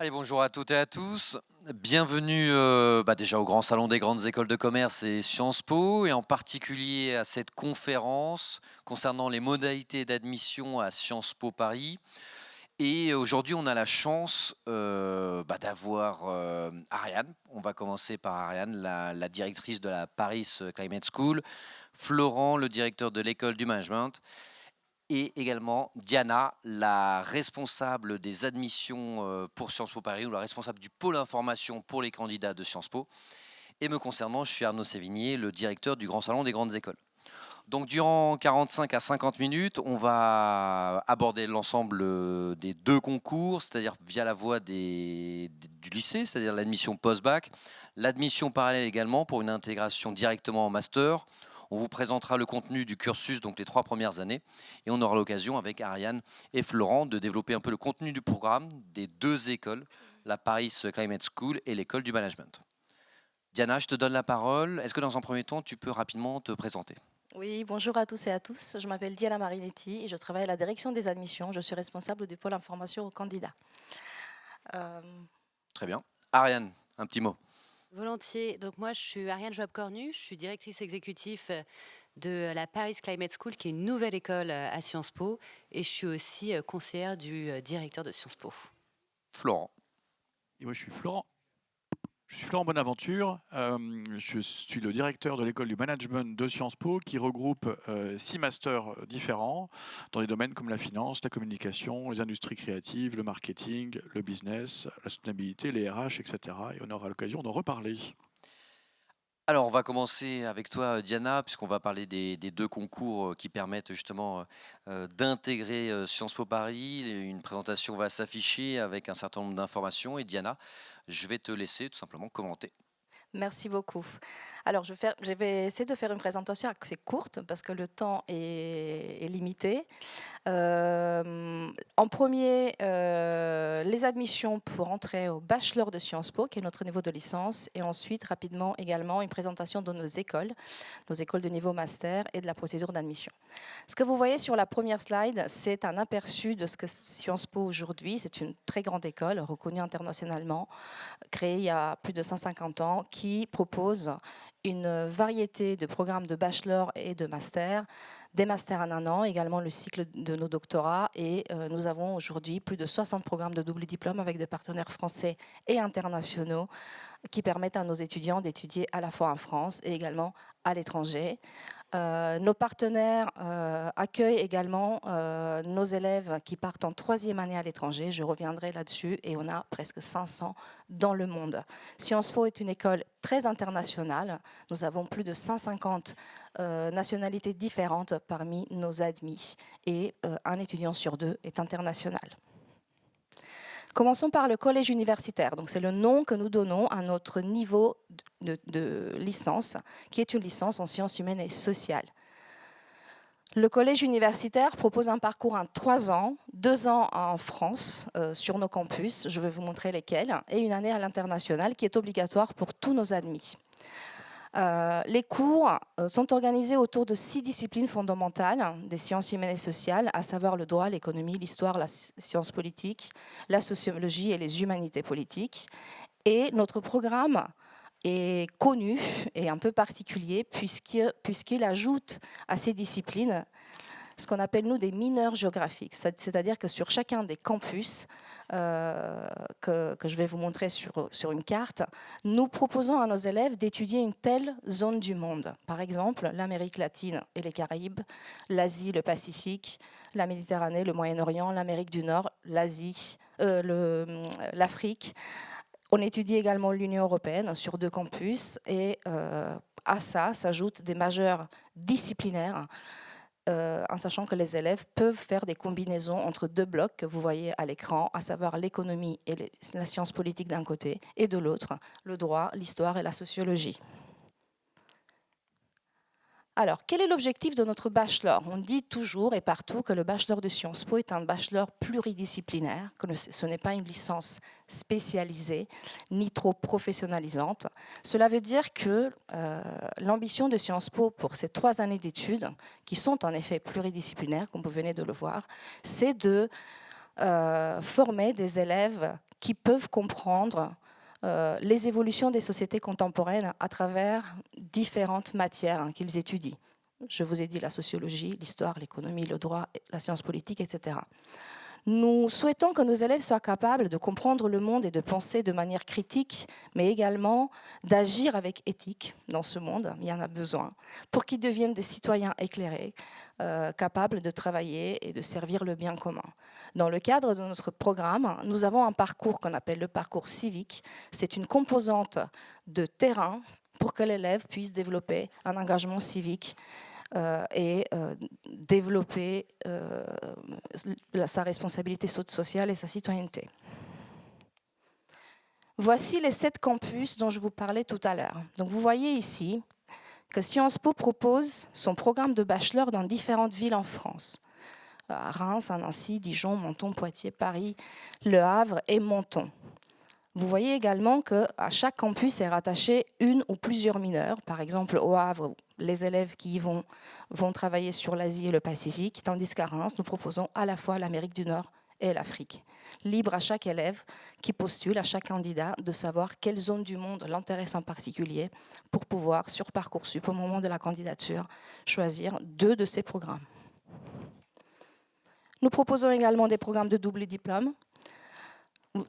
Allez, bonjour à toutes et à tous. Bienvenue déjà au Grand Salon des grandes écoles de commerce et Sciences Po, et en particulier à cette conférence concernant les modalités d'admission à Sciences Po Paris. Et aujourd'hui, on a la chance d'avoir Ariane. On va commencer par Ariane, la directrice de la Paris Climate School, Florent, le directeur de l'école du management, et également Diana, la responsable des admissions pour Sciences Po Paris, ou la responsable du pôle information pour les candidats de Sciences Po. Et me concernant, je suis Arnaud Sévigné, le directeur du Grand Salon des grandes écoles. Donc durant 45 à 50 minutes, on va aborder l'ensemble des deux concours, c'est-à-dire via la voie du lycée, c'est-à-dire l'admission post-bac, l'admission parallèle également pour une intégration directement en master. On vous présentera le contenu du cursus, donc les 3 premières années, et on aura l'occasion avec Ariane et Florent de développer un peu le contenu du programme des deux écoles, la Paris Climate School et l'école du management. Diana, je te donne la parole. Est-ce que dans un premier temps, tu peux rapidement te présenter? Oui, bonjour à tous et à tous. Je m'appelle Diana Marinetti et je travaille à la direction des admissions. Je suis responsable du pôle information aux candidats. Euh, Très bien. Ariane, un petit mot. Volontiers. Donc moi, je suis Ariane Joab-Cornu, je suis directrice exécutive de la Paris Climate School, qui est une nouvelle école à Sciences Po, et je suis aussi conseillère du directeur de Sciences Po. Florent. Et moi, je suis Florent Bonaventure. Je suis le directeur de l'école du management de Sciences Po, qui regroupe 6 masters différents dans des domaines comme la finance, la communication, les industries créatives, le marketing, le business, la soutenabilité, les RH, etc. Et on aura l'occasion d'en reparler. Alors, on va commencer avec toi, Diana, puisqu'on va parler des deux concours qui permettent justement d'intégrer Sciences Po Paris. Une présentation va s'afficher avec un certain nombre d'informations. Et Diana, je vais te laisser tout simplement commenter. Merci beaucoup. Alors, je vais essayer de faire une présentation assez courte parce que le temps est limité. En premier, les admissions pour entrer au bachelor de Sciences Po, qui est notre niveau de licence, et ensuite, rapidement également, une présentation de nos écoles de niveau master et de la procédure d'admission. Ce que vous voyez sur la première slide, c'est un aperçu de ce que Sciences Po aujourd'hui. C'est une très grande école, reconnue internationalement, créée il y a plus de 150 ans, qui propose une variété de programmes de bachelor et de master, des masters en un an, également le cycle de nos doctorats, et nous avons aujourd'hui plus de 60 programmes de double diplôme avec des partenaires français et internationaux qui permettent à nos étudiants d'étudier à la fois en France et également à l'étranger. Nos partenaires accueillent également nos élèves qui partent en troisième année à l'étranger. Je reviendrai là-dessus, et on a presque 500 dans le monde. Sciences Po est une école très internationale. Nous avons plus de 150 nationalités différentes parmi nos admis, et un étudiant sur deux est international. Commençons par le collège universitaire. Donc, c'est le nom que nous donnons à notre niveau de licence, qui est une licence en sciences humaines et sociales. Le collège universitaire propose un parcours en 3 ans, 2 ans en France, sur nos campus, je vais vous montrer lesquels, et une année à l'international qui est obligatoire pour tous nos admis. Les cours sont organisés autour de 6 disciplines fondamentales des sciences humaines et sociales, à savoir le droit, l'économie, l'histoire, la science politique, la sociologie et les humanités politiques. Et notre programme est connu et un peu particulier puisqu'il ajoute à ces disciplines ce qu'on appelle, nous, des mineurs géographiques. C'est-à-dire que sur chacun des campus que je vais vous montrer sur une carte, nous proposons à nos élèves d'étudier une telle zone du monde. Par exemple, l'Amérique latine et les Caraïbes, l'Asie, le Pacifique, la Méditerranée, le Moyen-Orient, l'Amérique du Nord, l'Afrique. On étudie également l'Union européenne sur 2 campus, et à ça s'ajoutent des majeurs disciplinaires, en sachant que les élèves peuvent faire des combinaisons entre 2 blocs que vous voyez à l'écran, à savoir l'économie et la science politique d'un côté, et de l'autre, le droit, l'histoire et la sociologie. Alors, quel est l'objectif de notre bachelor? On dit toujours et partout que le bachelor de Sciences Po est un bachelor pluridisciplinaire, que ce n'est pas une licence spécialisée ni trop professionnalisante. Cela veut dire que l'ambition de Sciences Po pour ces 3 années d'études, qui sont en effet pluridisciplinaires, comme vous venez de le voir, c'est de former des élèves qui peuvent comprendre les évolutions des sociétés contemporaines à travers différentes matières qu'ils étudient. Je vous ai dit la sociologie, l'histoire, l'économie, le droit, la science politique, etc. Nous souhaitons que nos élèves soient capables de comprendre le monde et de penser de manière critique, mais également d'agir avec éthique dans ce monde, il y en a besoin, pour qu'ils deviennent des citoyens éclairés, capables de travailler et de servir le bien commun. Dans le cadre de notre programme, nous avons un parcours qu'on appelle le parcours civique. C'est une composante de terrain pour que l'élève puisse développer un engagement civique et développer sa responsabilité sociale et sa citoyenneté. Voici les 7 campus dont je vous parlais tout à l'heure. Donc vous voyez ici que Sciences Po propose son programme de bachelor dans différentes villes en France. À Reims, à Nancy, Dijon, Menton, Poitiers, Paris, Le Havre et Menton. Vous voyez également qu'à chaque campus est rattaché une ou plusieurs mineurs. Par exemple, au Havre, les élèves qui y vont travailler sur l'Asie et le Pacifique, tandis qu'à Reims, nous proposons à la fois l'Amérique du Nord et l'Afrique. Libre à chaque élève qui postule, à chaque candidat, de savoir quelle zone du monde l'intéresse en particulier pour pouvoir, sur Parcoursup, au moment de la candidature, choisir 2 de ces programmes. Nous proposons également des programmes de double diplôme.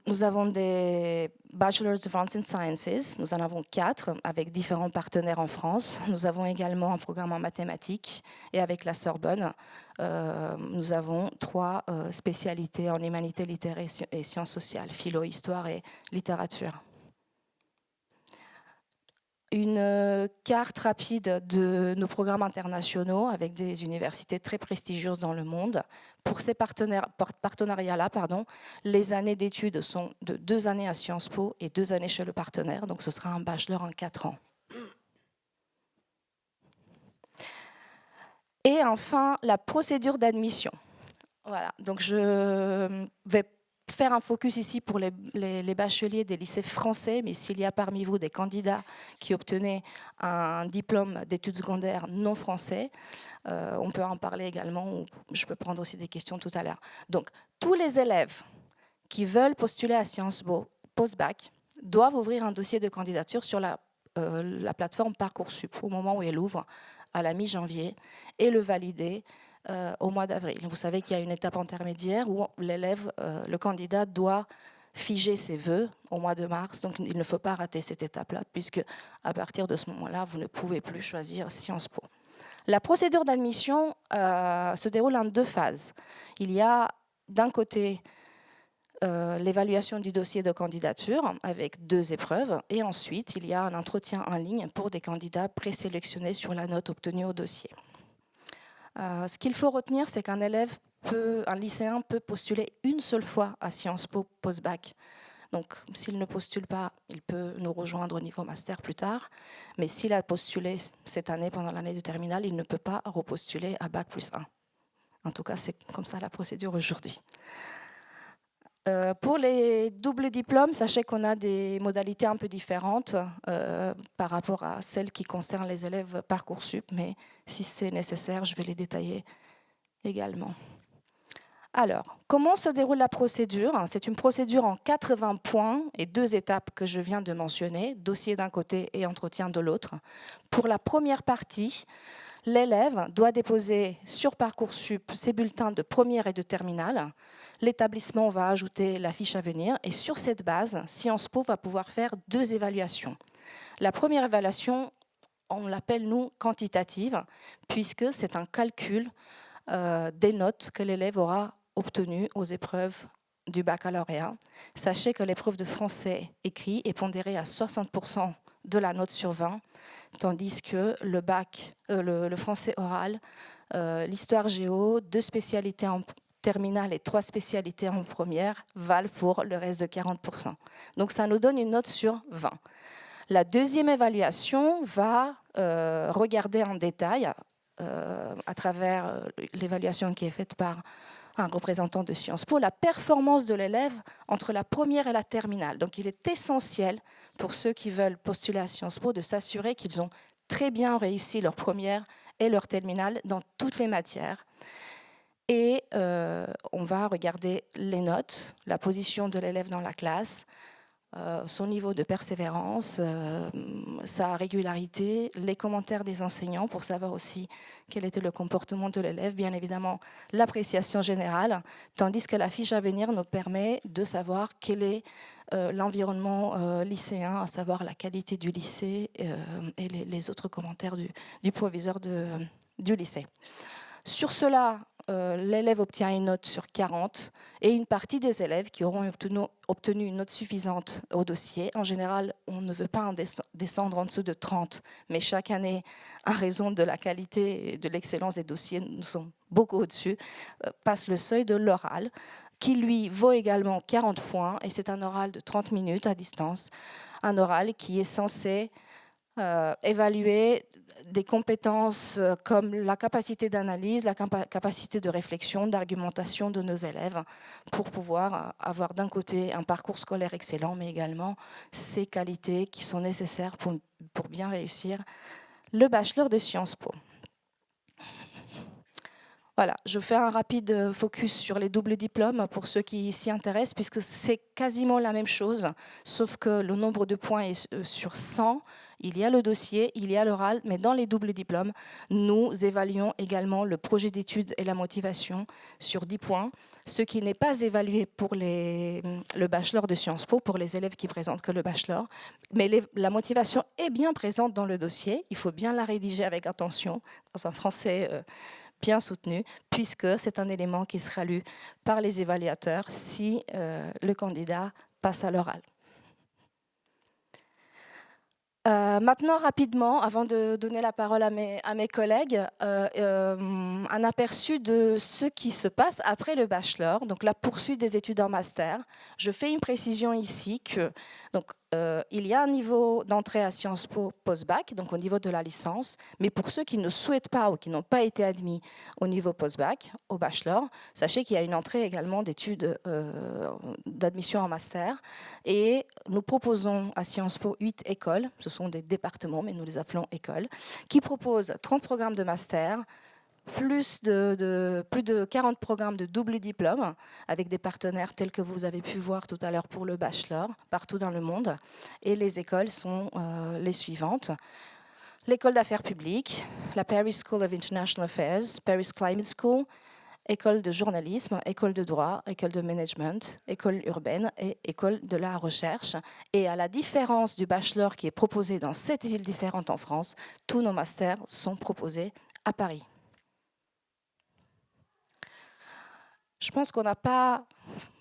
Nous avons des Bachelor's of Arts and Sciences, nous en avons 4 avec différents partenaires en France. Nous avons également un programme en mathématiques et avec la Sorbonne, nous avons 3 spécialités en humanités littéraires et sciences sociales, philo, histoire et littérature. Une carte rapide de nos programmes internationaux avec des universités très prestigieuses dans le monde. Pour ces partenariats-là, les années d'études sont de 2 années à Sciences Po et 2 années chez le partenaire, donc ce sera un bachelor en 4 ans. Et enfin, la procédure d'admission. Voilà, donc je vais faire un focus ici pour les bacheliers des lycées français, mais s'il y a parmi vous des candidats qui obtenaient un diplôme d'études secondaires non français, on peut en parler également, je peux prendre aussi des questions tout à l'heure. Donc, tous les élèves qui veulent postuler à Sciences Po post-bac doivent ouvrir un dossier de candidature sur la plateforme Parcoursup au moment où elle ouvre, à la mi-janvier, et le valider au mois d'avril. Vous savez qu'il y a une étape intermédiaire où l'élève, le candidat doit figer ses vœux au mois de mars, donc il ne faut pas rater cette étape-là, puisque à partir de ce moment-là, vous ne pouvez plus choisir Sciences Po. La procédure d'admission se déroule en 2 phases. Il y a d'un côté l'évaluation du dossier de candidature avec 2 épreuves, et ensuite il y a un entretien en ligne pour des candidats présélectionnés sur la note obtenue au dossier. Ce qu'il faut retenir, c'est qu'un lycéen peut postuler une seule fois à Sciences Po post-bac. Donc, s'il ne postule pas, il peut nous rejoindre au niveau master plus tard. Mais s'il a postulé cette année, pendant l'année de terminale, il ne peut pas repostuler à Bac plus 1. En tout cas, c'est comme ça la procédure aujourd'hui. Pour les doubles diplômes, sachez qu'on a des modalités un peu différentes par rapport à celles qui concernent les élèves Parcoursup, mais si c'est nécessaire, je vais les détailler également. Alors, comment se déroule la procédure? C'est une procédure en 80 points et 2 étapes que je viens de mentionner, dossier d'un côté et entretien de l'autre. Pour la première partie, l'élève doit déposer sur Parcoursup ses bulletins de première et de terminale. L'établissement va ajouter la fiche à venir et sur cette base, Sciences Po va pouvoir faire 2 évaluations. La première évaluation, on l'appelle nous quantitative, puisque c'est un calcul des notes que l'élève aura obtenues aux épreuves du baccalauréat. Sachez que l'épreuve de français écrit est pondérée à 60% de la note sur 20, tandis que le français oral, l'histoire géo, 2 spécialités en terminale et 3 spécialités en première valent pour le reste de 40%. Donc ça nous donne une note sur 20. La deuxième évaluation va regarder en détail, à travers l'évaluation qui est faite par un représentant de Sciences Po, la performance de l'élève entre la première et la terminale. Donc il est essentiel pour ceux qui veulent postuler à Sciences Po de s'assurer qu'ils ont très bien réussi leur première et leur terminale dans toutes les matières. Et on va regarder les notes, la position de l'élève dans la classe, son niveau de persévérance, sa régularité, les commentaires des enseignants pour savoir aussi quel était le comportement de l'élève, bien évidemment l'appréciation générale, tandis que la fiche à venir nous permet de savoir quel est l'environnement lycéen, à savoir la qualité du lycée et les autres commentaires du proviseur du lycée. Sur cela, l'élève obtient une note sur 40 et une partie des élèves qui auront obtenu une note suffisante au dossier. En général, on ne veut pas en descendre en dessous de 30, mais chaque année, en raison de la qualité et de l'excellence des dossiers, nous sommes beaucoup au-dessus, passe le seuil de l'oral, qui lui vaut également 40 points, et c'est un oral de 30 minutes à distance, un oral qui est censé évaluer des compétences comme la capacité d'analyse, la capacité de réflexion, d'argumentation de nos élèves pour pouvoir avoir d'un côté un parcours scolaire excellent, mais également ces qualités qui sont nécessaires pour bien réussir le bachelor de Sciences Po. Voilà, je fais un rapide focus sur les doubles diplômes pour ceux qui s'y intéressent, puisque c'est quasiment la même chose, sauf que le nombre de points est sur 100. Il y a le dossier, il y a l'oral, mais dans les doubles diplômes, nous évaluons également le projet d'études et la motivation sur 10 points, ce qui n'est pas évalué pour le bachelor de Sciences Po, pour les élèves qui présentent que le bachelor, mais la motivation est bien présente dans le dossier, il faut bien la rédiger avec attention, dans un français bien soutenu, puisque c'est un élément qui sera lu par les évaluateurs si le candidat passe à l'oral. Maintenant, rapidement, avant de donner la parole à mes collègues, un aperçu de ce qui se passe après le bachelor, donc la poursuite des études en master. Je fais une précision ici que il y a un niveau d'entrée à Sciences Po post-bac, donc au niveau de la licence, mais pour ceux qui ne souhaitent pas ou qui n'ont pas été admis au niveau post-bac, au bachelor, sachez qu'il y a une entrée également d'études d'admission en master. Et nous proposons à Sciences Po 8 écoles, ce sont des départements, mais nous les appelons écoles, qui proposent 30 programmes de master, plus de 40 programmes de double diplôme, avec des partenaires tels que vous avez pu voir tout à l'heure pour le bachelor, partout dans le monde. Et les écoles sont les suivantes. L'école d'affaires publiques, la Paris School of International Affairs, Paris Climate School, école de journalisme, école de droit, école de management, école urbaine et école de la recherche. Et à la différence du bachelor qui est proposé dans 7 villes différentes en France, tous nos masters sont proposés à Paris. Je pense qu'on n'a pas,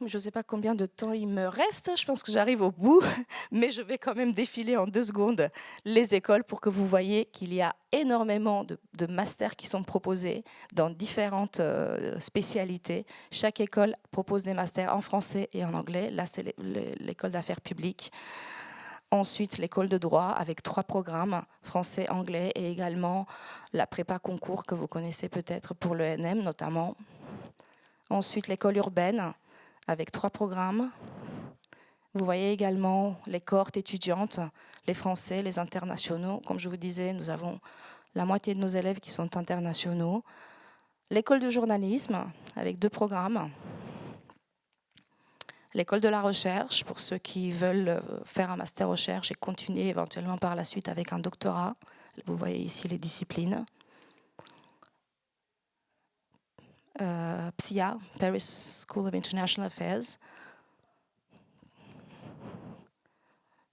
je ne sais pas combien de temps il me reste, je pense que j'arrive au bout, mais je vais quand même défiler en 2 secondes les écoles pour que vous voyez qu'il y a énormément de masters qui sont proposés dans différentes spécialités. Chaque école propose des masters en français et en anglais. Là, c'est l'école d'affaires publiques. Ensuite, l'école de droit avec 3 programmes, français, anglais, et également la prépa concours que vous connaissez peut-être pour l'ENM notamment. Ensuite, l'école urbaine, avec 3 programmes. Vous voyez également les cohortes étudiantes, les Français, les internationaux. Comme je vous disais, nous avons la moitié de nos élèves qui sont internationaux. L'école de journalisme, avec 2 programmes. L'école de la recherche, pour ceux qui veulent faire un master recherche et continuer éventuellement par la suite avec un doctorat. Vous voyez ici les disciplines. PSIA, Paris School of International Affairs.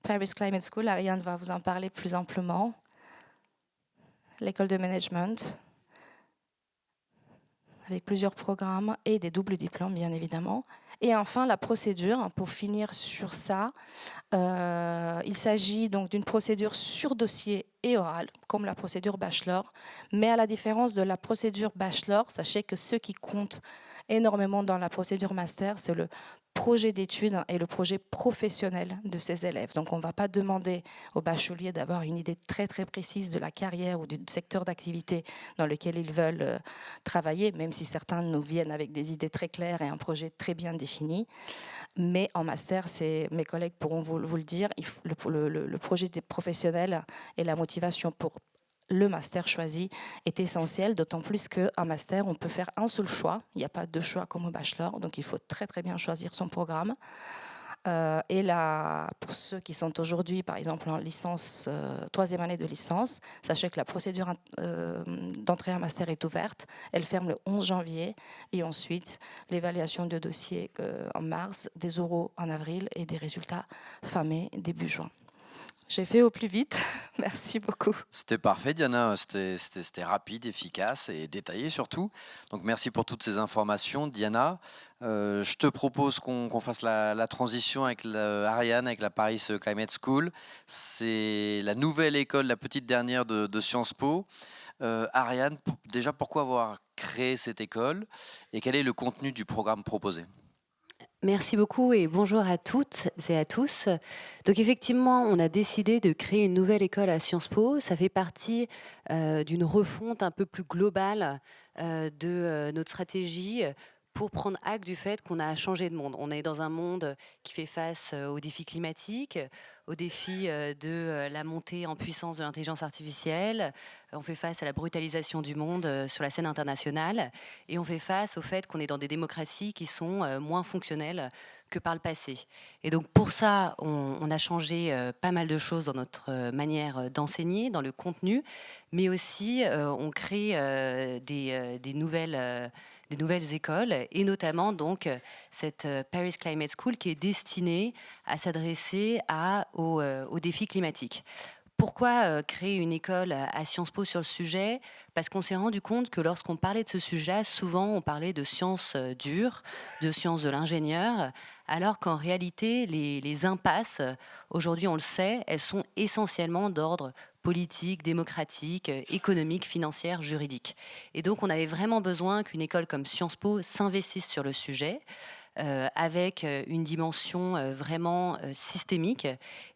Paris Climate School, Ariane va vous en parler plus amplement. L'école de management, avec plusieurs programmes et des doubles diplômes, bien évidemment. Et enfin, la procédure, pour finir sur ça, il s'agit donc d'une procédure sur dossier et oral, comme la procédure bachelor. Mais à la différence de la procédure bachelor, sachez que ce qui compte énormément dans la procédure master, c'est le projet d'études et le projet professionnel de ces élèves. Donc on ne va pas demander aux bacheliers d'avoir une idée très très précise de la carrière ou du secteur d'activité dans lequel ils veulent travailler, même si certains nous viennent avec des idées très claires et un projet très bien défini. Mais en master, mes collègues pourront vous le dire, le projet professionnel et la motivation pour le master choisi est essentiel, d'autant plus qu'un master, on peut faire un seul choix. Il n'y a pas deux choix comme au bachelor, donc il faut très très bien choisir son programme. Et là, pour ceux qui sont aujourd'hui, par exemple, en licence, troisième année de licence, sachez que la procédure d'entrée à master est ouverte. Elle ferme le 11 janvier. Et ensuite, l'évaluation de dossier en mars, des oraux en avril et des résultats fin mai, début juin. J'ai fait au plus vite. Merci beaucoup. C'était parfait, Diana. C'était rapide, efficace et détaillé surtout. Donc, merci pour toutes ces informations, Diana. Je te propose qu'on fasse la transition avec Ariane, avec la Paris Climate School. C'est la nouvelle école, la petite dernière de Sciences Po. Ariane, déjà, pourquoi avoir créé cette école et quel est le contenu du programme proposé ? Merci beaucoup et bonjour à toutes et à tous. Donc effectivement, on a décidé de créer une nouvelle école à Sciences Po. Ça fait partie d'une refonte un peu plus globale de notre stratégie pour prendre acte du fait qu'on a changé de monde. On est dans un monde qui fait face aux défis climatiques, aux défis de la montée en puissance de l'intelligence artificielle. On fait face à la brutalisation du monde sur la scène internationale et on fait face au fait qu'on est dans des démocraties qui sont moins fonctionnelles que par le passé. Et donc pour ça, on a changé pas mal de choses dans notre manière d'enseigner, dans le contenu, mais aussi on crée des nouvelles écoles, et notamment donc cette Paris Climate School qui est destinée à s'adresser aux défis climatiques. Pourquoi créer une école à Sciences Po sur le sujet ? Parce qu'on s'est rendu compte que lorsqu'on parlait de ce sujet, souvent on parlait de sciences dures, de sciences de l'ingénieur, alors qu'en réalité, les impasses, aujourd'hui on le sait, elles sont essentiellement d'ordre politique, démocratique, économique, financière, juridique. Et donc on avait vraiment besoin qu'une école comme Sciences Po s'investisse sur le sujet, avec une dimension vraiment systémique.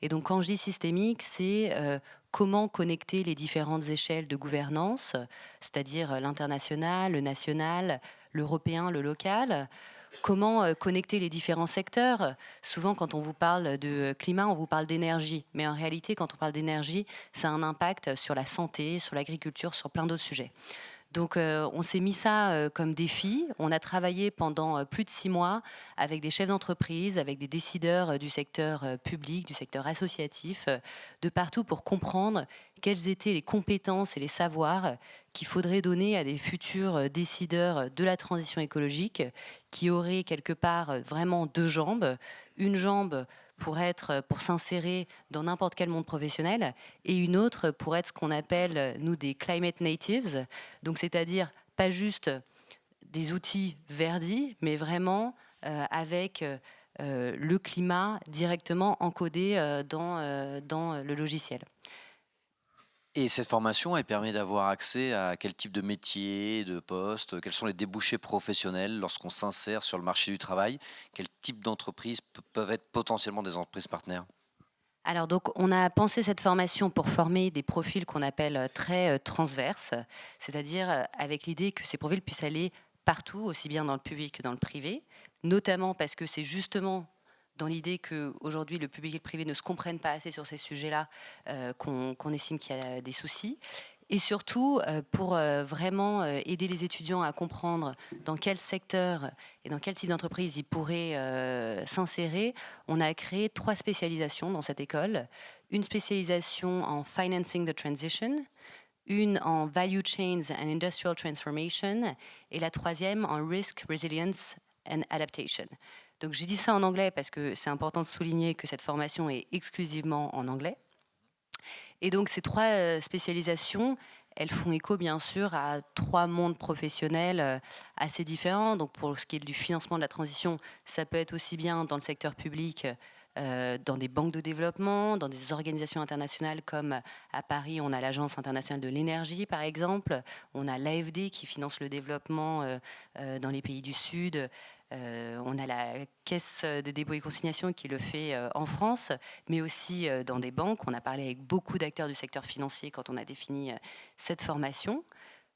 Et donc quand je dis systémique, c'est comment connecter les différentes échelles de gouvernance, c'est-à-dire l'international, le national, l'européen, le local. Comment connecter les différents secteurs ? Souvent, quand on vous parle de climat, on vous parle d'énergie. Mais en réalité, quand on parle d'énergie, ça a un impact sur la santé, sur l'agriculture, sur plein d'autres sujets. Donc on s'est mis ça comme défi. On a travaillé pendant plus de 6 mois avec des chefs d'entreprise, avec des décideurs du secteur public, du secteur associatif, de partout pour comprendre quelles étaient les compétences et les savoirs qu'il faudrait donner à des futurs décideurs de la transition écologique qui auraient quelque part vraiment 2 jambes. Une jambe pour s'insérer dans n'importe quel monde professionnel, et une autre pour être ce qu'on appelle, nous, des climate natives, donc c'est-à-dire pas juste des outils verdis, mais vraiment avec le climat directement encodé dans le logiciel. Et cette formation, elle permet d'avoir accès à quel type de métier, de poste, quels sont les débouchés professionnels lorsqu'on s'insère sur le marché du travail, quel type d'entreprises peuvent être potentiellement des entreprises partenaires? Alors donc on a pensé cette formation pour former des profils qu'on appelle très transverses, c'est-à-dire avec l'idée que ces profils puissent aller partout, aussi bien dans le public que dans le privé, notamment parce que c'est justement dans l'idée qu'aujourd'hui le public et le privé ne se comprennent pas assez sur ces sujets-là qu'on estime qu'il y a des soucis. Et surtout, pour vraiment aider les étudiants à comprendre dans quel secteur et dans quel type d'entreprise ils pourraient s'insérer, on a créé 3 spécialisations dans cette école. Une spécialisation en Financing the Transition, une en Value Chains and Industrial Transformation, et la 3e en Risk, Resilience and Adaptation. Donc j'ai dit ça en anglais parce que c'est important de souligner que cette formation est exclusivement en anglais. Et donc ces 3 spécialisations, elles font écho bien sûr à 3 mondes professionnels assez différents. Donc pour ce qui est du financement de la transition, ça peut être aussi bien dans le secteur public, dans des banques de développement, dans des organisations internationales comme à Paris, on a l'Agence internationale de l'énergie par exemple, on a l'AFD qui finance le développement dans les pays du Sud, on a la Caisse de dépôt et consignation qui le fait en France, mais aussi dans des banques. On a parlé avec beaucoup d'acteurs du secteur financier quand on a défini cette formation.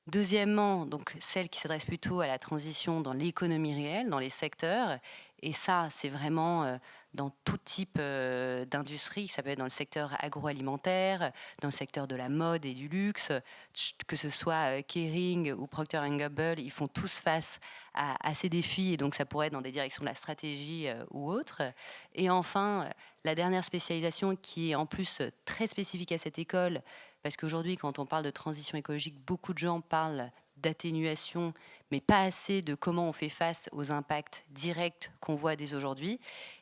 Deuxièmement, donc celle qui s'adresse plutôt à la transition dans l'économie réelle, dans les secteurs. Et ça, c'est vraiment dans tout type d'industrie. Ça peut être dans le secteur agroalimentaire, dans le secteur de la mode et du luxe, que ce soit Kering ou Procter & Gamble, ils font tous face à ces défis, et donc ça pourrait être dans des directions de la stratégie ou autre. Et enfin, la dernière spécialisation qui est en plus très spécifique à cette école, parce qu'aujourd'hui, quand on parle de transition écologique, beaucoup de gens parlent d'atténuation, mais pas assez de comment on fait face aux impacts directs qu'on voit dès aujourd'hui.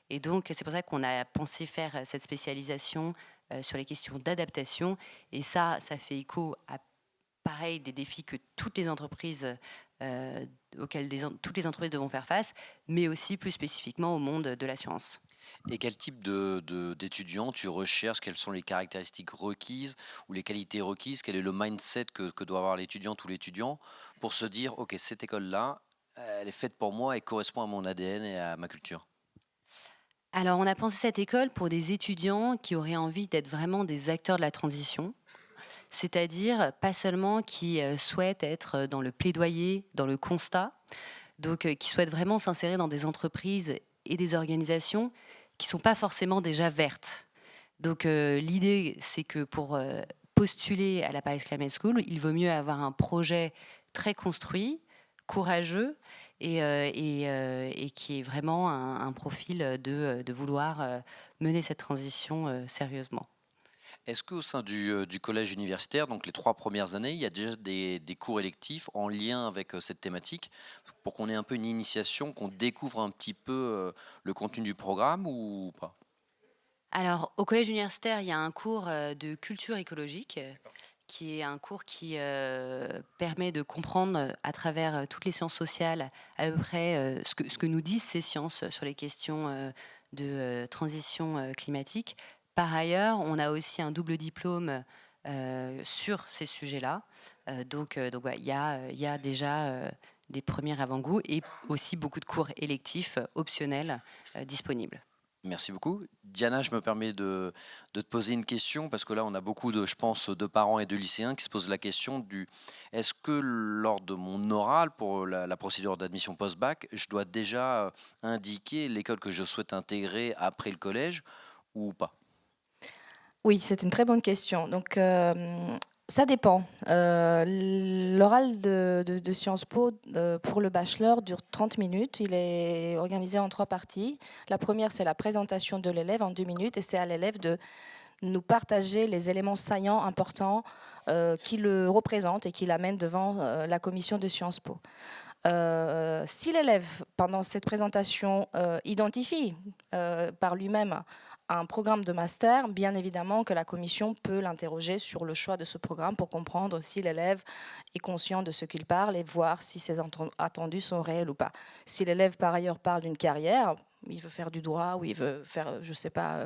Et donc, c'est pour ça qu'on a pensé faire cette spécialisation sur les questions d'adaptation. Et ça fait écho à, pareil, des défis que toutes les entreprises auxquels toutes les entreprises devront faire face, mais aussi plus spécifiquement au monde de l'assurance. Et quel type d'étudiants tu recherches? Quelles sont les caractéristiques requises ou les qualités requises? Quel est le mindset que doit avoir l'étudiante ou l'étudiant pour se dire, OK, cette école-là, elle est faite pour moi et correspond à mon ADN et à ma culture? Alors, on a pensé cette école pour des étudiants qui auraient envie d'être vraiment des acteurs de la transition, c'est-à-dire pas seulement qui souhaitent être dans le plaidoyer, dans le constat, donc qui souhaitent vraiment s'insérer dans des entreprises et des organisations qui ne sont pas forcément déjà vertes. Donc l'idée, c'est que pour postuler à la Paris Climate School, il vaut mieux avoir un projet très construit, courageux, et qui est vraiment un profil de vouloir mener cette transition sérieusement. Est-ce qu'au sein du collège universitaire, donc les 3 premières années, il y a déjà des cours électifs en lien avec cette thématique pour qu'on ait un peu une initiation, qu'on découvre un petit peu le contenu du programme ou pas? Alors, au collège universitaire, il y a un cours de culture écologique, qui est un cours qui permet de comprendre à travers toutes les sciences sociales à peu près ce que nous disent ces sciences sur les questions de transition climatique. Par ailleurs, on a aussi un double diplôme sur ces sujets-là. Donc voilà, il y a déjà des premiers avant-goûts et aussi beaucoup de cours électifs optionnels disponibles. Merci beaucoup. Diana, je me permets de te poser une question parce que là, on a beaucoup je pense, de parents et de lycéens qui se posent la question du est-ce que lors de mon oral pour la procédure d'admission post-bac, je dois déjà indiquer l'école que je souhaite intégrer après le collège ou pas? Oui, c'est une très bonne question. Donc, ça dépend. L'oral de Sciences Po pour le bachelor dure 30 minutes. Il est organisé en 3 parties. La première, c'est la présentation de l'élève en 2 minutes et c'est à l'élève de nous partager les éléments saillants, importants, qui le représentent et qui l'amènent devant la commission de Sciences Po. Si l'élève, pendant cette présentation, identifie par lui-même un programme de master, bien évidemment que la commission peut l'interroger sur le choix de ce programme pour comprendre si l'élève est conscient de ce qu'il parle et voir si ses attendus sont réels ou pas. Si l'élève, par ailleurs, parle d'une carrière, il veut faire du droit ou il veut faire, je ne sais pas,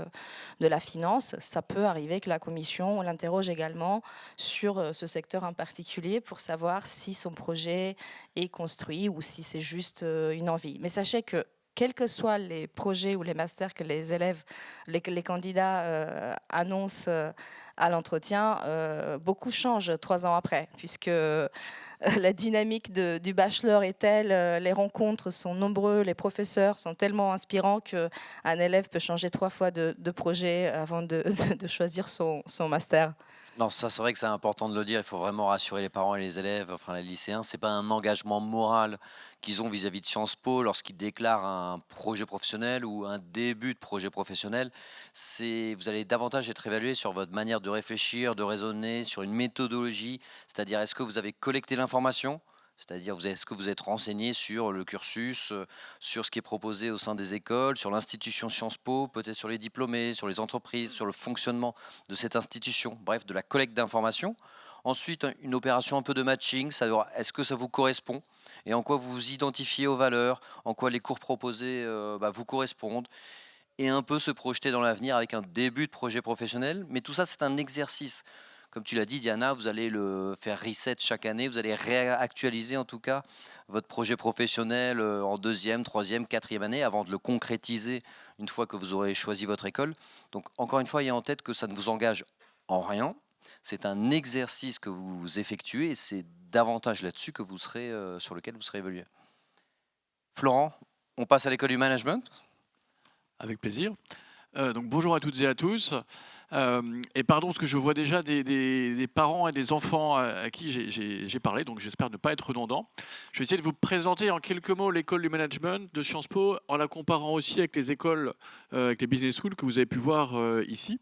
de la finance, ça peut arriver que la commission l'interroge également sur ce secteur en particulier pour savoir si son projet est construit ou si c'est juste une envie. Mais sachez que quels que soient les projets ou les masters que les élèves, les candidats annoncent à l'entretien, beaucoup changent 3 ans après, puisque la dynamique du bachelor est telle, les rencontres sont nombreux, les professeurs sont tellement inspirants qu'un élève peut changer 3 fois de projet avant de choisir son master. Non, ça c'est vrai que c'est important de le dire, il faut vraiment rassurer les parents et les élèves, enfin les lycéens, c'est pas un engagement moral qu'ils ont vis-à-vis de Sciences Po lorsqu'ils déclarent un projet professionnel ou un début de projet professionnel. Vous allez davantage être évalué sur votre manière de réfléchir, de raisonner, sur une méthodologie, c'est-à-dire est-ce que vous avez collecté l'information? C'est-à-dire, est-ce que vous êtes renseigné sur le cursus, sur ce qui est proposé au sein des écoles, sur l'institution Sciences Po, peut-être sur les diplômés, sur les entreprises, sur le fonctionnement de cette institution, bref, de la collecte d'informations. Ensuite, une opération un peu de matching, est-ce que ça vous correspond et en quoi vous vous identifiez aux valeurs, en quoi les cours proposés vous correspondent, et un peu se projeter dans l'avenir avec un début de projet professionnel. Mais tout ça, c'est un exercice. Comme tu l'as dit, Diana, vous allez le faire reset chaque année, vous allez réactualiser en tout cas votre projet professionnel en 2e, 3e, 4e année avant de le concrétiser une fois que vous aurez choisi votre école. Donc encore une fois, ayez en tête que ça ne vous engage en rien. C'est un exercice que vous effectuez et c'est davantage là-dessus que vous serez, sur lequel vous serez évalué. Florent, on passe à l'école du management. Avec plaisir. Donc bonjour à toutes et à tous. Et pardon, parce que je vois déjà des parents et des enfants à qui j'ai parlé, donc j'espère ne pas être redondant. Je vais essayer de vous présenter en quelques mots l'école du management de Sciences Po, en la comparant aussi avec les écoles, avec les business schools que vous avez pu voir ici.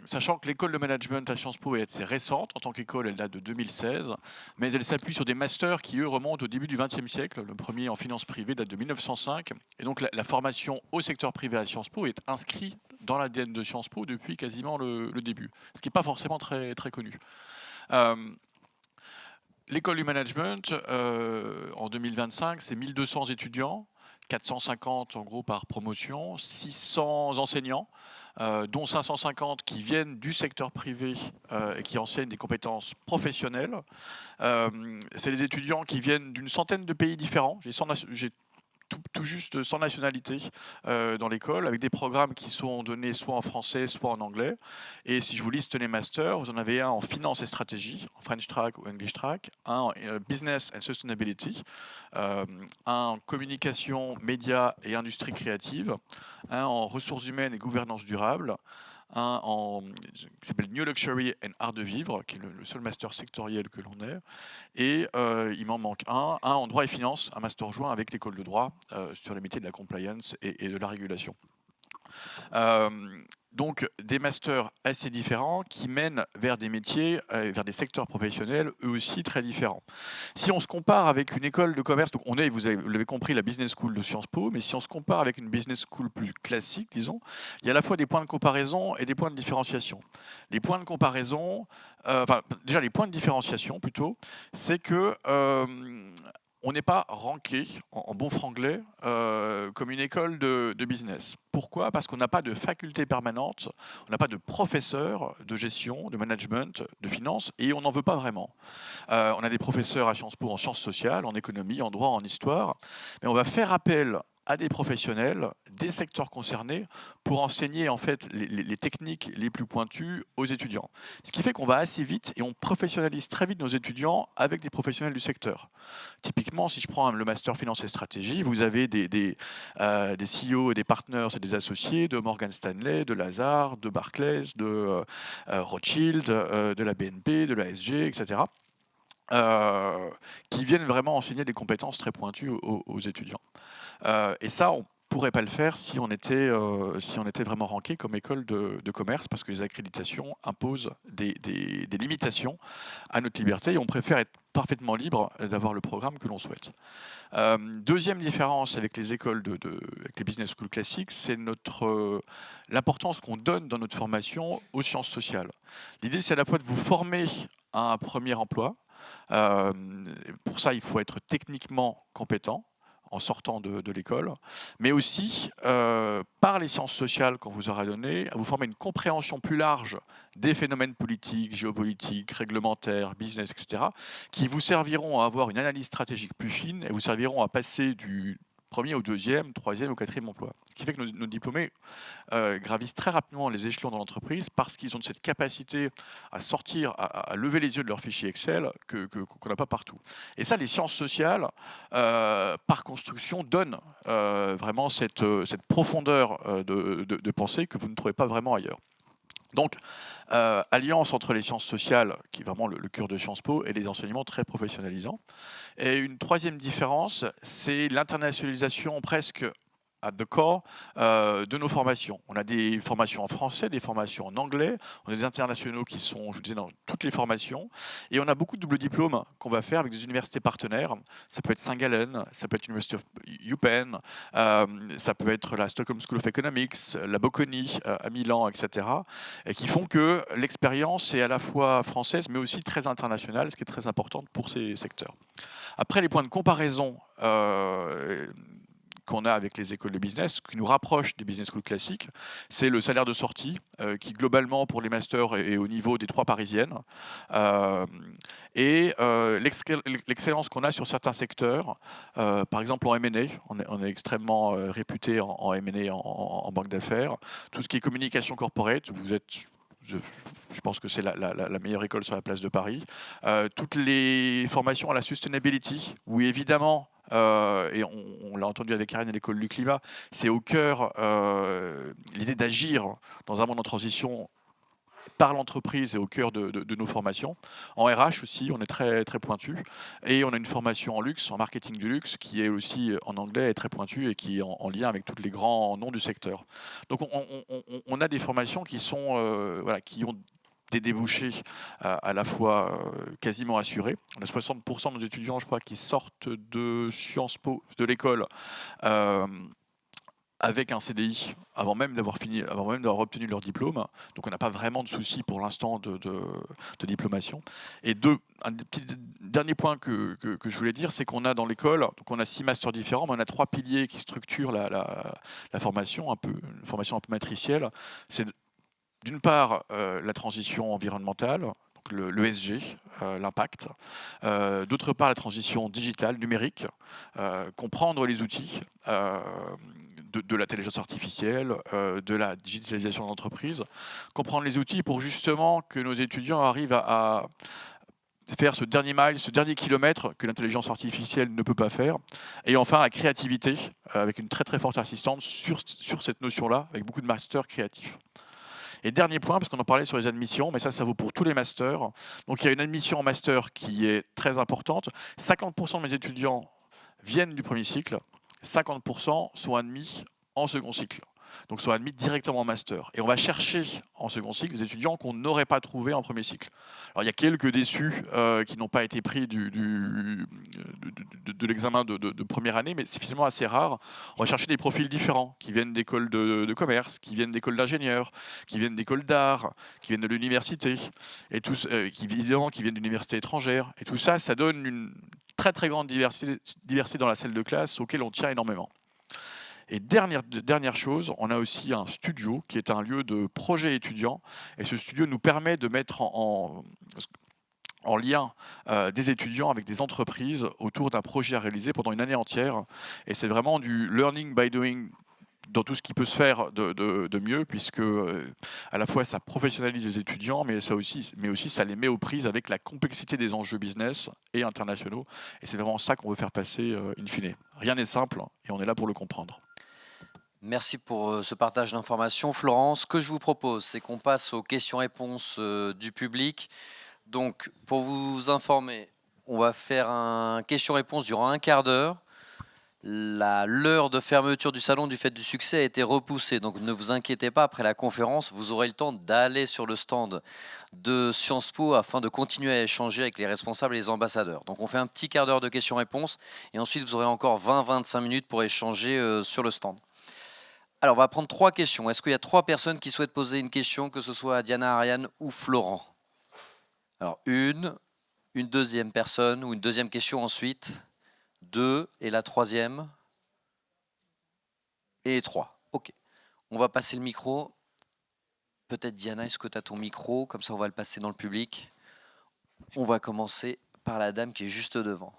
Sachant que l'école de management à Sciences Po est assez récente, en tant qu'école elle date de 2016, mais elle s'appuie sur des masters qui eux remontent au début du XXe siècle. Le premier en finance privée date de 1905, et donc la formation au secteur privé à Sciences Po est inscrite dans l'ADN de Sciences Po depuis quasiment le début, ce qui n'est pas forcément très, très connu. L'école du management, en 2025, c'est 1200 étudiants, 450 en gros par promotion, 600 enseignants, dont 550 qui viennent du secteur privé et qui enseignent des compétences professionnelles. C'est des étudiants qui viennent d'une centaine de pays différents. J'ai tout juste 100 nationalités dans l'école, avec des programmes qui sont donnés soit en français, soit en anglais. Et si je vous liste les masters, vous en avez un en finance et stratégie, en French track ou English track, un en business and sustainability, un en communication, médias et industrie créative, un en ressources humaines et gouvernance durable, un qui s'appelle New Luxury and Art de vivre, qui est le seul master sectoriel que l'on ait. Et il m'en manque un en droit et finance, un master joint avec l'école de droit sur les métiers de la compliance et de la régulation. Donc des masters assez différents qui mènent vers des métiers, vers des secteurs professionnels eux aussi très différents. Si on se compare avec une école de commerce, donc vous l'avez compris, la business school de Sciences Po, mais si on se compare avec une business school plus classique, disons, il y a à la fois des points de comparaison et des points de différenciation. Les points de comparaison, déjà les points de différenciation plutôt, c'est que on n'est pas ranké, en bon franglais, comme une école de business. Pourquoi ? Parce qu'on n'a pas de faculté permanente, on n'a pas de professeur de gestion, de management, de finance, et on n'en veut pas vraiment. On a des professeurs à Sciences Po en sciences sociales, en économie, en droit, en histoire, mais on va faire appel à des professionnels des secteurs concernés pour enseigner en fait les techniques les plus pointues aux étudiants. Ce qui fait qu'on va assez vite et on professionnalise très vite nos étudiants avec des professionnels du secteur. Typiquement, si je prends le master finance et stratégie, vous avez des CEO et des partners et des associés de Morgan Stanley, de Lazard, de Barclays, de Rothschild, de la BNP, de la SG, etc. Qui viennent vraiment enseigner des compétences très pointues aux étudiants. Et ça, on pourrait pas le faire si on était vraiment ranké comme école de commerce, parce que les accréditations imposent des limitations à notre liberté, et on préfère être parfaitement libre d'avoir le programme que l'on souhaite. Deuxième différence avec les écoles avec les business schools classiques, c'est l'importance qu'on donne dans notre formation aux sciences sociales. L'idée, c'est à la fois de vous former à un premier emploi. Pour ça, il faut être techniquement compétent en sortant de l'école, mais aussi par les sciences sociales qu'on vous aura données, à vous former une compréhension plus large des phénomènes politiques, géopolitiques, réglementaires, business, etc., qui vous serviront à avoir une analyse stratégique plus fine et vous serviront à passer du premier au deuxième, troisième ou quatrième emploi. Ce qui fait que nos diplômés gravissent très rapidement les échelons dans l'entreprise parce qu'ils ont cette capacité à sortir, à lever les yeux de leur fichier Excel qu'on n'a pas partout. Et ça, les sciences sociales, par construction, donnent vraiment cette profondeur de pensée que vous ne trouvez pas vraiment ailleurs. Donc, alliance entre les sciences sociales, qui est vraiment le cœur de Sciences Po, et les enseignements très professionnalisants. Et une troisième différence, c'est l'internationalisation presque at the core de nos formations. On a des formations en français, des formations en anglais, on a des internationaux qui sont, je vous disais, dans toutes les formations, et on a beaucoup de doubles diplômes qu'on va faire avec des universités partenaires. Ça peut être Saint-Gallen, ça peut être l'University of UPenn, ça peut être la Stockholm School of Economics, la Bocconi à Milan, etc., et qui font que l'expérience est à la fois française, mais aussi très internationale, ce qui est très important pour ces secteurs. Après, les points de comparaison qu'on a avec les écoles de business, qui nous rapproche des business schools classiques, c'est le salaire de sortie, qui globalement pour les masters est au niveau des 3 parisiennes, et l'excellence qu'on a sur certains secteurs, par exemple en M&A, on est extrêmement réputé en M&A, en banque d'affaires, tout ce qui est communication corporate, je pense que c'est la meilleure école sur la place de Paris. Toutes les formations à la sustainability, où évidemment et on l'a entendu avec Ariane à l'école du climat, c'est au cœur l'idée d'agir dans un monde en transition par l'entreprise et au cœur de nos formations. En RH aussi, on est très, très pointu. Et on a une formation en luxe, en marketing du luxe, qui est aussi en anglais est très pointue et qui est en lien avec tous les grands noms du secteur. Donc on a des formations qui sont voilà, qui ont des débouchés à la fois quasiment assurés. On a 60% de nos étudiants, je crois, qui sortent de Sciences Po, de l'école, euh, avec un CDI avant même d'avoir obtenu leur diplôme. Donc on n'a pas vraiment de souci pour l'instant de diplomation. Et un des petits dernier point que je voulais dire, c'est qu'on a dans l'école, donc on a 6 masters différents, mais on a 3 piliers qui structurent la formation, une formation un peu matricielle. C'est d'une part la transition environnementale, donc l'ESG, l'impact. D'autre part, la transition digitale, numérique, comprendre les outils de l'intelligence artificielle, de la digitalisation de l'entreprise, comprendre les outils pour justement que nos étudiants arrivent à faire ce dernier mile, ce dernier kilomètre que l'intelligence artificielle ne peut pas faire. Et enfin, la créativité, avec une très très forte assistance sur cette notion-là, avec beaucoup de masters créatifs. Et dernier point, parce qu'on en parlait sur les admissions, mais ça vaut pour tous les masters. Donc il y a une admission en master qui est très importante. 50% de mes étudiants viennent du premier cycle, 50% sont admis en second cycle. Donc sont admis directement en master. Et on va chercher en second cycle des étudiants qu'on n'aurait pas trouvés en premier cycle. Alors il y a quelques déçus qui n'ont pas été pris de l'examen de première année, mais c'est finalement assez rare. On va chercher des profils différents, qui viennent d'écoles de commerce, qui viennent d'écoles d'ingénieurs, qui viennent d'écoles d'art, qui viennent de l'université, et tous, qui viennent d'universités étrangères. Et tout ça, ça donne une très très grande diversité dans la salle de classe auquel on tient énormément. Et dernière chose, on a aussi un studio qui est un lieu de projet étudiant. Et ce studio nous permet de mettre en lien des étudiants avec des entreprises autour d'un projet à réaliser pendant une année entière. Et c'est vraiment du learning by doing dans tout ce qui peut se faire de mieux, puisque à la fois ça professionnalise les étudiants, mais aussi ça les met aux prises avec la complexité des enjeux business et internationaux. Et c'est vraiment ça qu'on veut faire passer in fine. Rien n'est simple et on est là pour le comprendre. Merci pour ce partage d'informations. Florence, ce que je vous propose, c'est qu'on passe aux questions-réponses du public. Donc, pour vous informer, on va faire un question-réponse durant un quart d'heure. L'heure de fermeture du salon du Fête du Succès a été repoussée, donc ne vous inquiétez pas, après la conférence, vous aurez le temps d'aller sur le stand de Sciences Po afin de continuer à échanger avec les responsables et les ambassadeurs. Donc on fait un petit quart d'heure de questions-réponses et ensuite vous aurez encore 20-25 minutes pour échanger sur le stand. Alors on va prendre 3 questions. Est-ce qu'il y a 3 personnes qui souhaitent poser une question, que ce soit à Diana, Ariane ou Florent? Alors une deuxième personne ou une deuxième question ensuite, 2 et la troisième et 3. Ok. On va passer le micro. Peut-être Diana, est-ce que tu as ton micro? Comme ça, on va le passer dans le public. On va commencer par la dame qui est juste devant.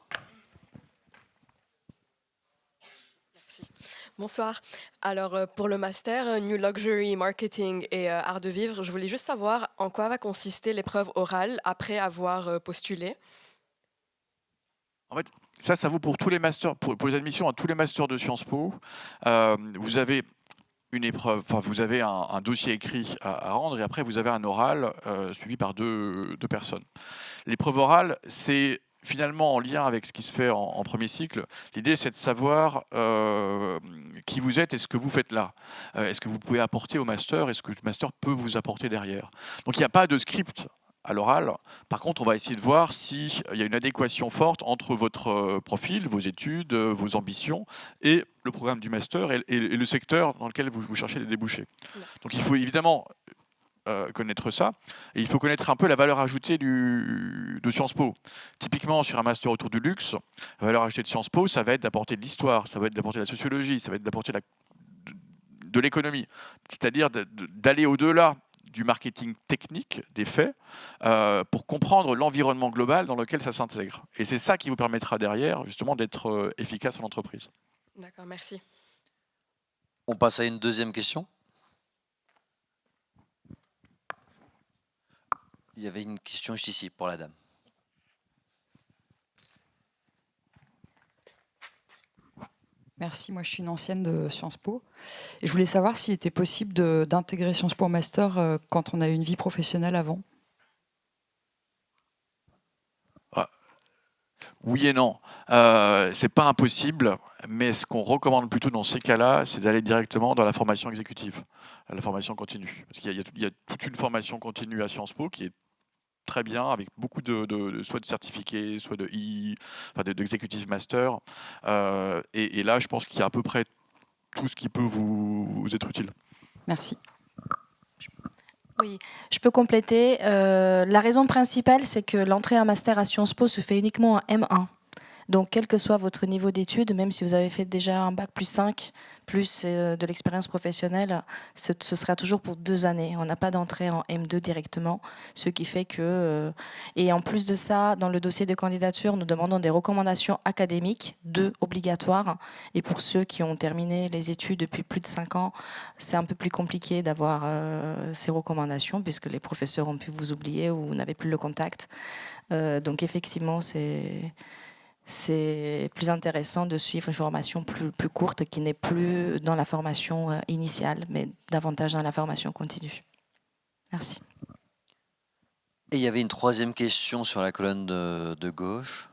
Merci. Bonsoir. Alors, pour le master New Luxury Marketing et Art de Vivre, je voulais juste savoir en quoi va consister l'épreuve orale après avoir postulé. En fait, ça vaut pour tous les masters, pour les admissions à tous les masters de Sciences Po. Vous avez une épreuve, enfin vous avez un dossier écrit à rendre et après vous avez un oral suivi par deux personnes. L'épreuve orale, c'est finalement en lien avec ce qui se fait en premier cycle. L'idée, c'est de savoir qui vous êtes et ce que vous faites là. Est-ce que vous pouvez apporter au master? Est-ce que le master peut vous apporter derrière? Donc il n'y a pas de script à l'oral. Par contre, on va essayer de voir s'il y a une adéquation forte entre votre profil, vos études, vos ambitions et le programme du master et le secteur dans lequel vous cherchez des débouchés. Donc il faut évidemment connaître ça. Et il faut connaître un peu la valeur ajoutée de Sciences Po. Typiquement, sur un master autour du luxe, la valeur ajoutée de Sciences Po, ça va être d'apporter de l'histoire, ça va être d'apporter de la sociologie, ça va être d'apporter de l'économie. C'est-à-dire d'aller au-delà du marketing technique, des faits, pour comprendre l'environnement global dans lequel ça s'intègre. Et c'est ça qui vous permettra derrière, justement, d'être efficace en entreprise. D'accord, merci. On passe à une deuxième question. Il y avait une question juste ici pour la dame. Merci, moi je suis une ancienne de Sciences Po. Et je voulais savoir s'il était possible d'intégrer Sciences Po en master quand on a eu une vie professionnelle avant. Oui et non. C'est pas impossible, mais ce qu'on recommande plutôt dans ces cas-là, c'est d'aller directement dans la formation exécutive, la formation continue. Parce qu'il y a toute une formation continue à Sciences Po qui est très bien, avec beaucoup soit de certifiés, soit d'executive master. Et là, je pense qu'il y a à peu près tout ce qui peut vous être utile. Merci. Oui, je peux compléter. La raison principale, c'est que l'entrée en master à Sciences Po se fait uniquement en M1. Donc, quel que soit votre niveau d'études, même si vous avez fait déjà un bac plus 5, plus de l'expérience professionnelle, ce sera toujours pour 2 années. On n'a pas d'entrée en M2 directement, ce qui fait que... et en plus de ça, dans le dossier de candidature, nous demandons des recommandations académiques, 2 obligatoires. Et pour ceux qui ont terminé les études depuis plus de 5 ans, c'est un peu plus compliqué d'avoir ces recommandations, puisque les professeurs ont pu vous oublier ou vous n'avez plus le contact. Donc effectivement, c'est plus intéressant de suivre une formation plus courte qui n'est plus dans la formation initiale, mais davantage dans la formation continue. Merci. Et il y avait une troisième question sur la colonne de gauche.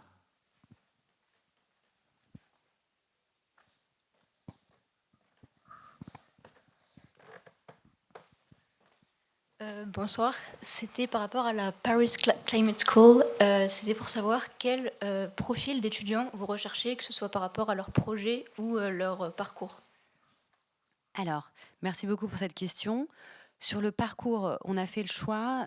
Bonsoir, c'était par rapport à la Paris Climate School. C'était pour savoir quel profil d'étudiants vous recherchez, que ce soit par rapport à leur projet ou leur parcours. Alors, merci beaucoup pour cette question. Sur le parcours, on a fait le choix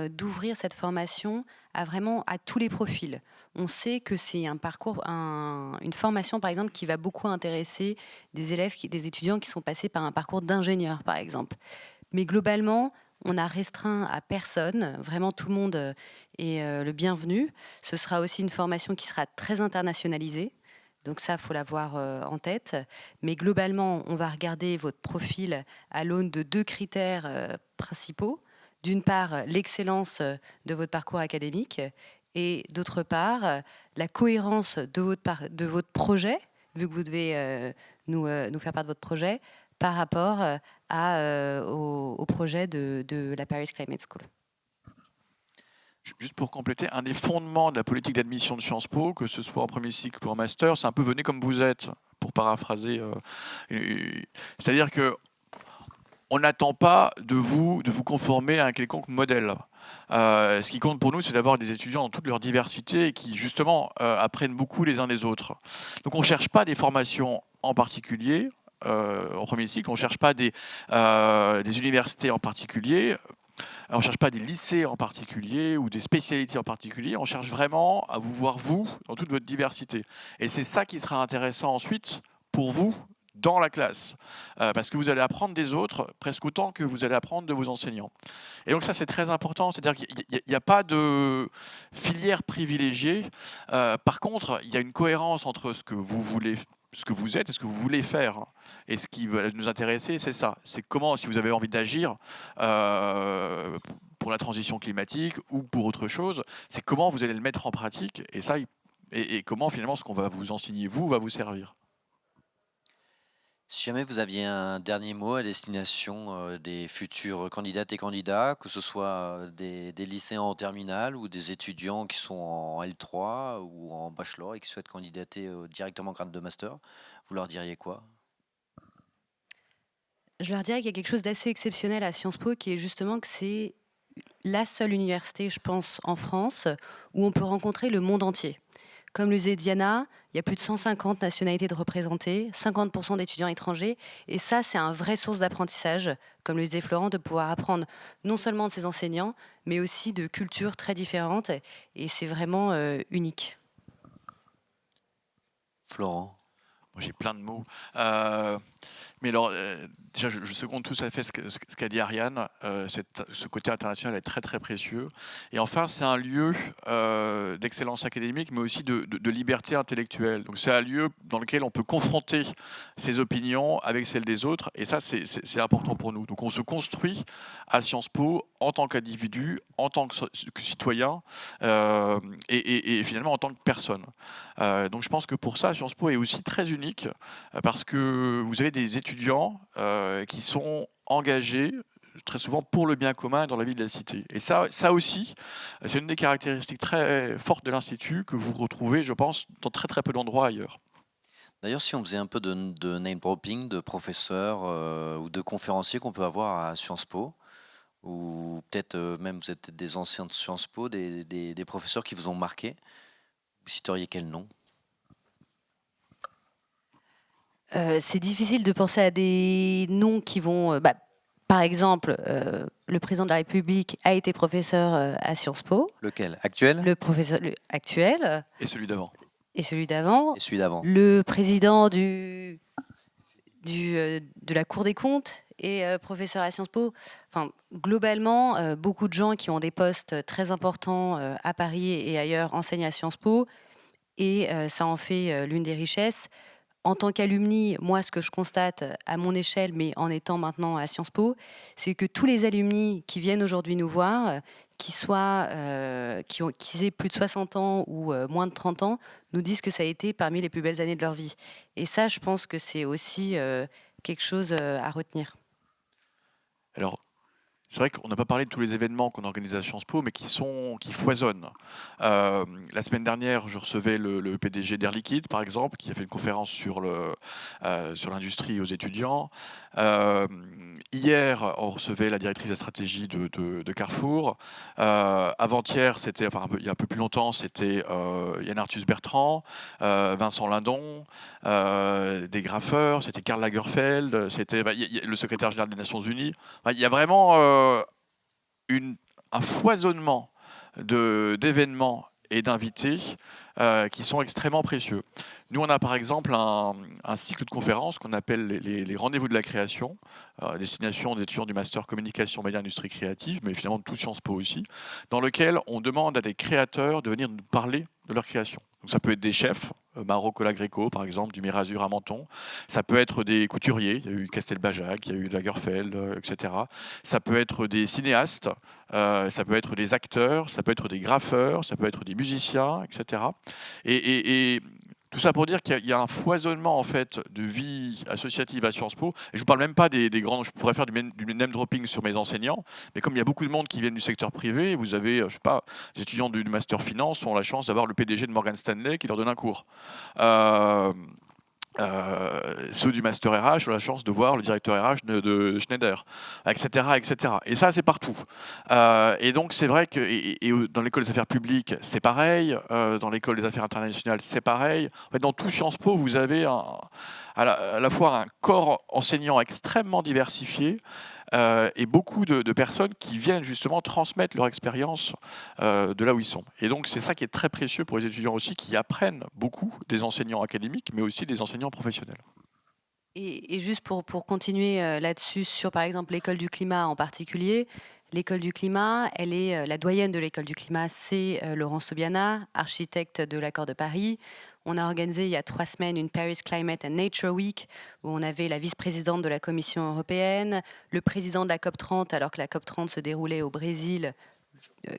d'ouvrir cette formation à tous les profils. On sait que c'est un parcours, une formation par exemple qui va beaucoup intéresser des élèves, des étudiants qui sont passés par un parcours d'ingénieur par exemple. Mais globalement, on a restreint à personne. Vraiment, tout le monde est le bienvenu. Ce sera aussi une formation qui sera très internationalisée. Donc ça, il faut l'avoir en tête. Mais globalement, on va regarder votre profil à l'aune de 2 critères principaux. D'une part, l'excellence de votre parcours académique et d'autre part, la cohérence de votre projet, vu que vous devez nous faire part de votre projet, par rapport au projet de la Paris Climate School. Juste pour compléter, un des fondements de la politique d'admission de Sciences Po, que ce soit en premier cycle ou en master, c'est un peu venez comme vous êtes, pour paraphraser. C'est-à-dire que on n'attend pas de vous conformer à un quelconque modèle. Ce qui compte pour nous, c'est d'avoir des étudiants dans toute leur diversité et qui, justement, apprennent beaucoup les uns des autres. Donc, on ne cherche pas des formations en particulier. En premier cycle, on ne cherche pas des universités en particulier. On ne cherche pas des lycées en particulier ou des spécialités en particulier, on cherche vraiment à vous voir, vous, dans toute votre diversité. Et c'est ça qui sera intéressant ensuite pour vous dans la classe, parce que vous allez apprendre des autres presque autant que vous allez apprendre de vos enseignants. Et donc ça, c'est très important, c'est-à-dire qu'il n'y a pas de filière privilégiée. Par contre, il y a une cohérence entre ce que vous voulez, ce que vous êtes et ce que vous voulez faire. Et ce qui va nous intéresser, c'est ça. C'est comment, si vous avez envie d'agir pour la transition climatique ou pour autre chose, c'est comment vous allez le mettre en pratique et ça, et comment finalement ce qu'on va vous enseigner, vous, va vous servir. Si jamais vous aviez un dernier mot à destination des futurs candidates et candidats, que ce soit des lycéens en terminale ou des étudiants qui sont en L3 ou en bachelor et qui souhaitent candidater directement en grade de master, vous leur diriez quoi? Je leur dirais qu'il y a quelque chose d'assez exceptionnel à Sciences Po, qui est justement que c'est la seule université, je pense, en France, où on peut rencontrer le monde entier. Comme le disait Diana, il y a plus de 150 nationalités de représentées, 50% d'étudiants étrangers. Et ça, c'est un vrai source d'apprentissage, comme le disait Florent, de pouvoir apprendre non seulement de ses enseignants, mais aussi de cultures très différentes. Et c'est vraiment unique. Florent? Moi, j'ai plein de mots. Mais alors, déjà, je seconde tout à fait ce qu'a dit Ariane. Ce côté international est très, très précieux. Et enfin, c'est un lieu d'excellence académique, mais aussi de liberté intellectuelle. Donc, c'est un lieu dans lequel on peut confronter ses opinions avec celles des autres. Et ça, c'est important pour nous. Donc, on se construit à Sciences Po en tant qu'individu, en tant que citoyen, et finalement en tant que personne. Donc, je pense que pour ça, Sciences Po est aussi très unique, parce que vous avez des étudiants qui sont engagés très souvent pour le bien commun dans la vie de la cité. Et ça aussi, c'est une des caractéristiques très fortes de l'Institut que vous retrouvez, je pense, dans très très peu d'endroits ailleurs. D'ailleurs, si on faisait un peu de name dropping de professeurs ou de conférenciers qu'on peut avoir à Sciences Po, ou peut-être même vous êtes des anciens de Sciences Po, des professeurs qui vous ont marqué, vous citeriez quel nom? C'est difficile de penser à des noms qui vont... par exemple, le président de la République a été professeur à Sciences Po. Lequel? Actuel? Le professeur actuel. Et celui d'avant. Et celui d'avant. Et celui d'avant. Le président de la Cour des comptes et professeur à Sciences Po. Enfin, globalement, beaucoup de gens qui ont des postes très importants à Paris et ailleurs enseignent à Sciences Po. Et ça en fait l'une des richesses. En tant qu'alumni, moi, ce que je constate à mon échelle, mais en étant maintenant à Sciences Po, c'est que tous les alumni qui viennent aujourd'hui nous voir, qui aient plus de 60 ans ou moins de 30 ans, nous disent que ça a été parmi les plus belles années de leur vie. Et ça, je pense que c'est aussi quelque chose à retenir. Alors, c'est vrai qu'on n'a pas parlé de tous les événements qu'on organise à Sciences Po, mais qui foisonnent. La semaine dernière, je recevais le PDG d'Air Liquide, par exemple, qui a fait une conférence sur l'industrie aux étudiants. Hier, on recevait la directrice de la stratégie de Carrefour. Avant-hier, il y a un peu plus longtemps, c'était Yann Arthus Bertrand, Vincent Lindon, des graffeurs, c'était Karl Lagerfeld, c'était le secrétaire général des Nations Unies. Il y a vraiment un foisonnement d'événements et d'invités qui sont extrêmement précieux. Nous, on a par exemple un cycle de conférences qu'on appelle les rendez-vous de la création, à destination des étudiants du master communication, médias, industrie créative, mais finalement de tout Sciences Po aussi, dans lequel on demande à des créateurs de venir nous parler de leur création. Donc, ça peut être des chefs, Mauro Colagreco par exemple, du Mirazur à Menton. Ça peut être des couturiers, il y a eu Castelbajac, il y a eu Lagerfeld, etc. Ça peut être des cinéastes, ça peut être des acteurs, ça peut être des graffeurs, ça peut être des musiciens, etc. Et tout ça pour dire qu'il y a un foisonnement en fait de vie associative à Sciences Po. Et je ne vous parle même pas des grands. Je pourrais faire du name dropping sur mes enseignants, mais comme il y a beaucoup de monde qui viennent du secteur privé, vous avez, je sais pas, des étudiants du master finance ont la chance d'avoir le PDG de Morgan Stanley qui leur donne un cours. Ceux du master RH ont la chance de voir le directeur RH de Schneider, etc., etc. Et ça, c'est partout. Et donc, c'est vrai que dans l'école des affaires publiques, c'est pareil. Dans l'école des affaires internationales, c'est pareil. En fait, dans tout Sciences Po, vous avez à la fois un corps enseignant extrêmement diversifié, et beaucoup de personnes qui viennent justement transmettre leur expérience de là où ils sont. Et donc c'est ça qui est très précieux pour les étudiants aussi, qui apprennent beaucoup des enseignants académiques, mais aussi des enseignants professionnels. Et juste pour continuer là-dessus, sur par exemple l'école du climat en particulier, l'école du climat, elle est la doyenne de l'école du climat, c'est Laurence Sobiana, architecte de l'accord de Paris. On a organisé il y a 3 semaines une Paris Climate and Nature Week où on avait la vice-présidente de la Commission européenne, le président de la COP30 alors que la COP30 se déroulait au Brésil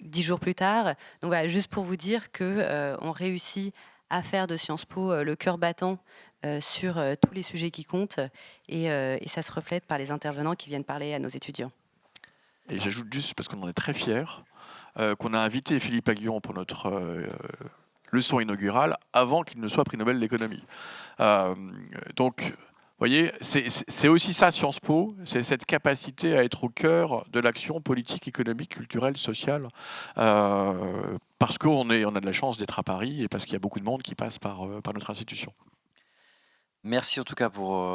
10 jours plus tard. Donc voilà, juste pour vous dire qu'on réussit à faire de Sciences Po le cœur battant sur tous les sujets qui comptent et ça se reflète par les intervenants qui viennent parler à nos étudiants. Et j'ajoute juste, parce qu'on en est très fiers, qu'on a invité Philippe Aguillon pour notre leçon inaugurale avant qu'il ne soit prix Nobel de l'économie. Donc, vous voyez, c'est aussi ça Sciences Po, c'est cette capacité à être au cœur de l'action politique, économique, culturelle, sociale, parce qu'on a de la chance d'être à Paris et parce qu'il y a beaucoup de monde qui passe par notre institution. Merci en tout cas pour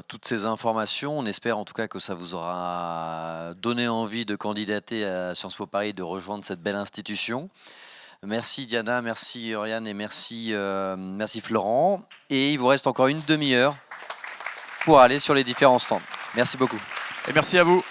toutes ces informations. On espère en tout cas que ça vous aura donné envie de candidater à Sciences Po Paris, de rejoindre cette belle institution. Merci Diana, merci Oriane et merci Florent. Et il vous reste encore une demi-heure pour aller sur les différents stands. Merci beaucoup. Et merci à vous.